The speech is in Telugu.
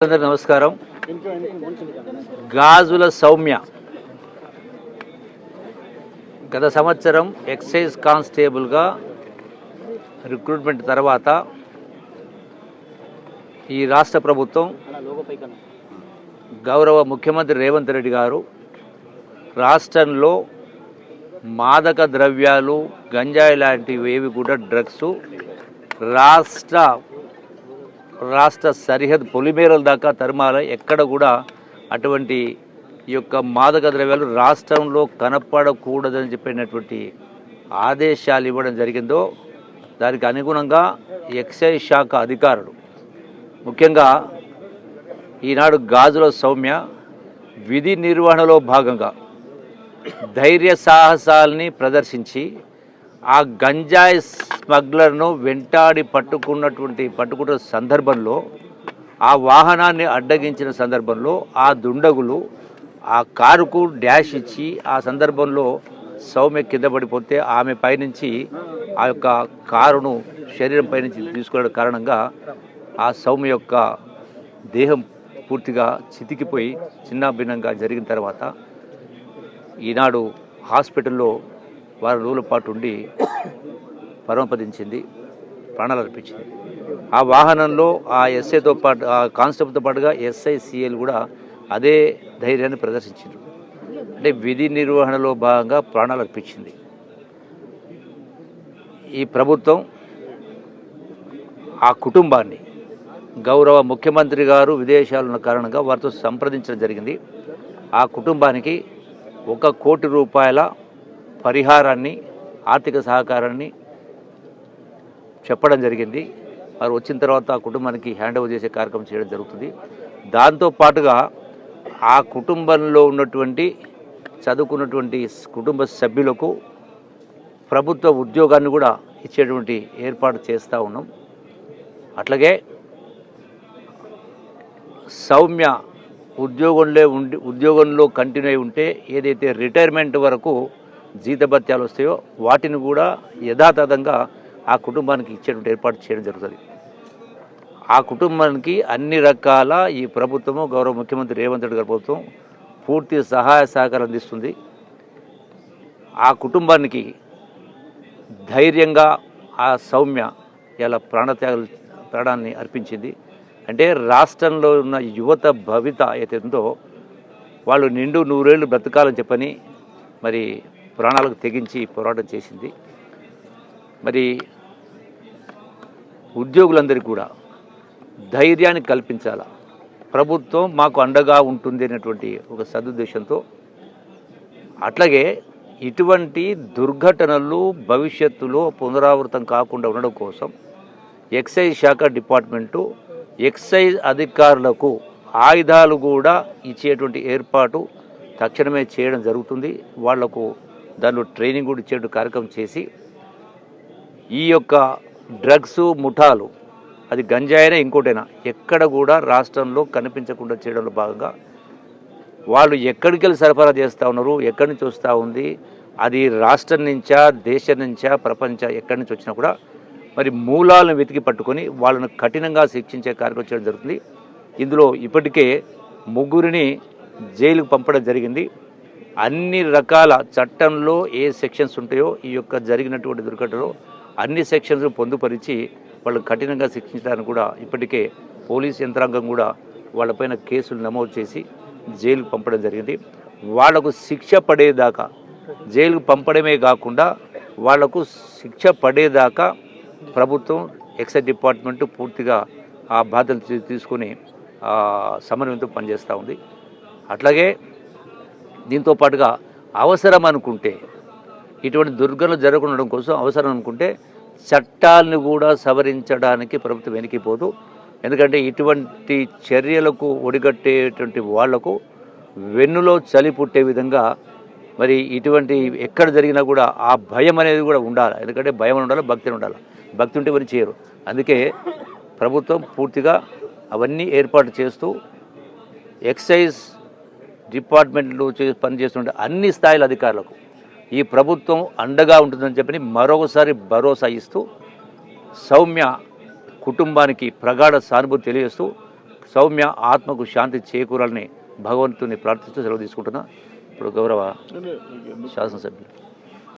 అందరికీ నమస్కారం. గాజుల సౌమ్య గత సంవత్సరం ఎక్సైజ్ కానిస్టేబుల్గా రిక్రూట్మెంట్ తర్వాత ఈ రాష్ట్ర ప్రభుత్వం గౌరవ ముఖ్యమంత్రి రేవంత్ రెడ్డి గారు రాష్ట్రంలో మాదక ద్రవ్యాలు గంజాయి లాంటివి ఏవి కూడా డ్రగ్స్ రాష్ట్ర సరిహద్దు పొలిమేరల దాకా తరుమాల ఎక్కడ కూడా అటువంటి ఈ యొక్క మాదక ద్రవ్యాలు రాష్ట్రంలో కనపడకూడదని చెప్పినటువంటి ఆదేశాలు ఇవ్వడం జరిగిందో దానికి అనుగుణంగా ఎక్సైజ్ శాఖ అధికారులు ముఖ్యంగా ఈనాడు గాజుల సౌమ్య విధి నిర్వహణలో భాగంగా ధైర్య సాహసాలని ప్రదర్శించి ఆ గంజాయి స్మగ్లర్ను వెంటాడి పట్టుకున్న సందర్భంలో ఆ వాహనాన్ని అడ్డగించిన సందర్భంలో ఆ దుండగులు ఆ కారుకు డ్యాష్ ఇచ్చి ఆ సందర్భంలో సౌమ్య కింద పడిపోతే ఆమె పైనుంచి ఆ యొక్క కారును శరీరం పైనుంచి తీసుకునే కారణంగా ఆ సౌమ్య యొక్క దేహం పూర్తిగా చితికిపోయి చిన్నాభిన్నంగా జరిగిన తర్వాత ఈనాడు హాస్పిటల్లో వారం రోజుల పాటు ఉండి పరమపదించింది, ప్రాణాలు అర్పించింది. ఆ వాహనంలో ఆ ఎస్ఐతో పాటు ఆ కానిస్టేబుల్తో పాటుగా ఎస్ఐ సిఐలు కూడా అదే ధైర్యాన్ని ప్రదర్శించారు. అంటే విధి నిర్వహణలో భాగంగా ప్రాణాలు అర్పించింది. ఈ ప్రభుత్వం ఆ కుటుంబాన్ని గౌరవ ముఖ్యమంత్రి గారు విదేశాలు ఉన్న కారణంగా వారితో సంప్రదించడం జరిగింది. ఆ కుటుంబానికి 1 కోటి రూపాయల పరిహారాన్ని, ఆర్థిక సహకారాన్ని చెప్పడం జరిగింది. వారు వచ్చిన తర్వాత ఆ కుటుంబానికి హ్యాండ్ ఓవర్ చేసే కార్యక్రమం చేయడం జరుగుతుంది. దాంతోపాటుగా ఆ కుటుంబంలో ఉన్నటువంటి చదువుకున్నటువంటి కుటుంబ సభ్యులకు ప్రభుత్వ ఉద్యోగాన్ని కూడా ఇచ్చేటువంటి ఏర్పాటు చేస్తూ ఉన్నాం. అట్లాగే సౌమ్య ఉద్యోగంలో కంటిన్యూ అయి ఉంటే ఏదైతే రిటైర్మెంట్ వరకు జీతభత్యాలు వస్తాయో వాటిని కూడా యథాతథంగా ఆ కుటుంబానికి ఇచ్చేటువంటి ఏర్పాటు చేయడం జరుగుతుంది. ఆ కుటుంబానికి అన్ని రకాల ఈ ప్రభుత్వము గౌరవ ముఖ్యమంత్రి రేవంత్ రెడ్డి గారి ప్రభుత్వం పూర్తి సహాయ సహకారం అందిస్తుంది. ఆ కుటుంబానికి ధైర్యంగా ఆ సౌమ్య ఇలా ప్రాణాన్ని అర్పించింది. అంటే రాష్ట్రంలో ఉన్న యువత భవిత ఏదైతే ఉందో వాళ్ళు నిండు 100 ఏళ్ళు బ్రతకాలని చెప్పని మరి ప్రాణాలకు తెగించి పోరాటం చేసింది. మరి ఉద్యోగులందరికీ కూడా ధైర్యాన్ని కల్పించాలా, ప్రభుత్వం మాకు అండగా ఉంటుంది అనేటువంటి ఒక సదుద్దేశంతో అట్లాగే ఇటువంటి దుర్ఘటనలు భవిష్యత్తులో పునరావృతం కాకుండా ఉండడం కోసం ఎక్సైజ్ శాఖ డిపార్ట్మెంటు ఎక్సైజ్ అధికారులకు ఆయుధాలు కూడా ఇచ్చేటువంటి ఏర్పాటు తక్షణమే చేయడం జరుగుతుంది. వాళ్లకు దానిలో ట్రైనింగ్ కూడా ఇచ్చేటువంటి కార్యక్రమం చేసి ఈ యొక్క డ్రగ్స్ ముఠాలు అది గంజాయినా ఇంకోటైనా ఎక్కడ కూడా రాష్ట్రంలో కనిపించకుండా చేయడంలో భాగంగా వాళ్ళు ఎక్కడికి వెళ్ళి సరఫరా చేస్తూ ఉన్నారు, ఎక్కడి నుంచి వస్తూ ఉంది, అది రాష్ట్రం నుంచా దేశం నుంచా ప్రపంచ ఎక్కడి నుంచి వచ్చినా కూడా మరి మూలాలను వెతికి పట్టుకొని వాళ్ళను కఠినంగా శిక్షించే కార్యక్రమం చేయడం జరుగుతుంది. ఇందులో ఇప్పటికే 3 జైలుకు పంపడం జరిగింది. అన్ని రకాల చట్టంలో ఏ సెక్షన్స్ ఉంటాయో ఈ యొక్క జరిగినటువంటి దుర్ఘటనలో అన్ని సెక్షన్స్ పొందుపరిచి వాళ్ళు కఠినంగా శిక్షించడానికి కూడా ఇప్పటికే పోలీస్ యంత్రాంగం కూడా వాళ్ళపైన కేసులు నమోదు చేసి జైలుకు పంపడం జరిగింది. వాళ్లకు శిక్ష పడేదాకా జైలుకు పంపడమే కాకుండా వాళ్లకు శిక్ష పడేదాకా ప్రభుత్వం ఎక్సైజ్ డిపార్ట్మెంటు పూర్తిగా ఆ బాధ్యతలు తీసుకొని సమన్వయంతో పనిచేస్తూ ఉంది. అట్లాగే దీంతో పాటుగా అవసరం అనుకుంటే ఇటువంటి దుర్ఘటనలు జరగకుండా కోసం అవసరం అనుకుంటే చట్టాలను కూడా సవరించడానికి ప్రభుత్వం వెనక్కిపోదు. ఎందుకంటే ఇటువంటి చర్యలకు ఒడిగట్టేటువంటి వాళ్లకు వెన్నులో చలి పుట్టే విధంగా మరి ఇటువంటి ఎక్కడ జరిగినా కూడా ఆ భయం అనేది కూడా ఉండాలి. ఎందుకంటే భయం ఉండాలి, భక్తి ఉండాలి. భక్తి ఉంటే ఇవన్నీ చేయరు. అందుకే ప్రభుత్వం పూర్తిగా అవన్నీ ఏర్పాటు చేస్తూ ఎక్సైజ్ డిపార్ట్మెంట్లో పనిచేస్తుంటే అన్ని స్థాయిల అధికారులకు ఈ ప్రభుత్వం అండగా ఉంటుందని చెప్పని మరొకసారి భరోసా ఇస్తూ సౌమ్య కుటుంబానికి ప్రగాఢ సానుభూతి తెలియజేస్తూ సౌమ్య ఆత్మకు శాంతి చేకూరాలని భగవంతుని ప్రార్థిస్తూ సెలవు తీసుకుంటున్నా. ఇప్పుడు గౌరవ శాసనసభ్యులు